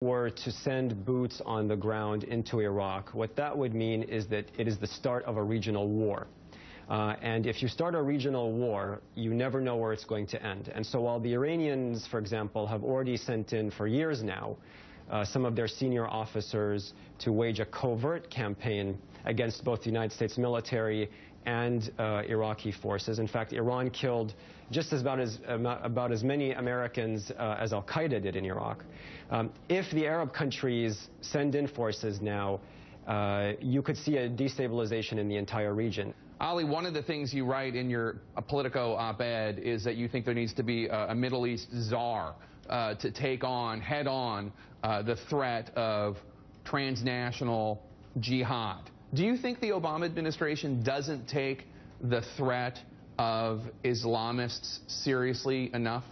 were to send boots on the ground into Iraq, what that would mean is that it is the start of a regional war. And if you start a regional war, you never know where it's going to end. And so while the Iranians, for example, have already sent in for years now some of their senior officers to wage a covert campaign against both the United States military and Iraqi forces. In fact, Iran killed just about as many Americans as al-Qaeda did in Iraq. If the Arab countries send in forces now, you could see a destabilization in the entire region. Ali, one of the things you write in your Politico op-ed is that you think there needs to be a Middle East czar to take on, head-on, the threat of transnational jihad. Do you think the Obama administration doesn't take the threat of Islamists seriously enough?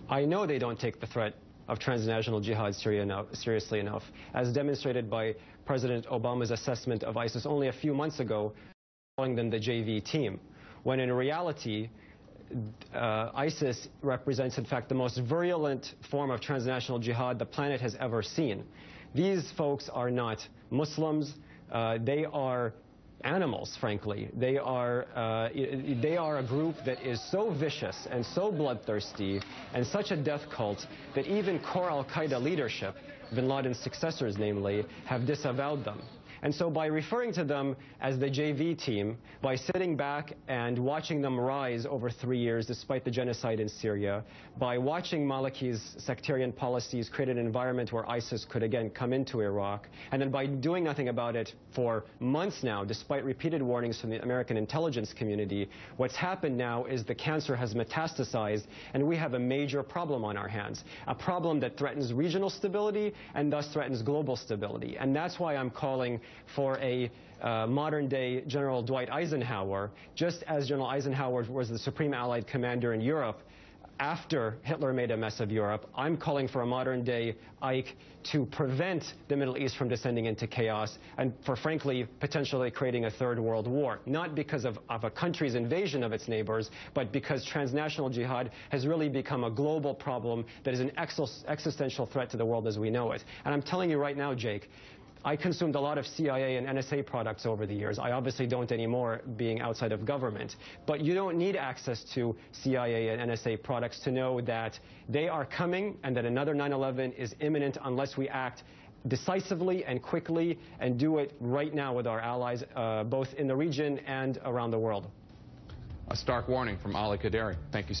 I know they don't take the threat of transnational jihad seriously enough, as demonstrated by President Obama's assessment of ISIS only a few months ago, calling them the JV team, when in reality, ISIS represents, in fact, the most virulent form of transnational jihad the planet has ever seen. These folks are not Muslims. They are animals, frankly. They are a group that is so vicious and so bloodthirsty and such a death cult that even core al-Qaeda leadership, bin Laden's successors namely, have disavowed them. And so by referring to them as the JV team, by sitting back and watching them rise over 3 years despite the genocide in Syria, by watching Maliki's sectarian policies create an environment where ISIS could again come into Iraq, and then by doing nothing about it for months now, despite repeated warnings from the American intelligence community, what's happened now is the cancer has metastasized and we have a major problem on our hands, a problem that threatens regional stability and thus threatens global stability. And that's why I'm calling for a modern-day General Dwight Eisenhower, just as General Eisenhower was the supreme Allied commander in Europe after Hitler made a mess of Europe. I'm calling for a modern-day Ike to prevent the Middle East from descending into chaos and for, frankly, potentially creating a third world war, not because of a country's invasion of its neighbors, but because transnational jihad has really become a global problem that is an existential threat to the world as we know it. And I'm telling you right now, Jake, I consumed a lot of CIA and NSA products over the years. I obviously don't anymore, being outside of government. But you don't need access to CIA and NSA products to know that they are coming and that another 9/11 is imminent unless we act decisively and quickly and do it right now with our allies, both in the region and around the world. A stark warning from Ali Khedery. Thank you.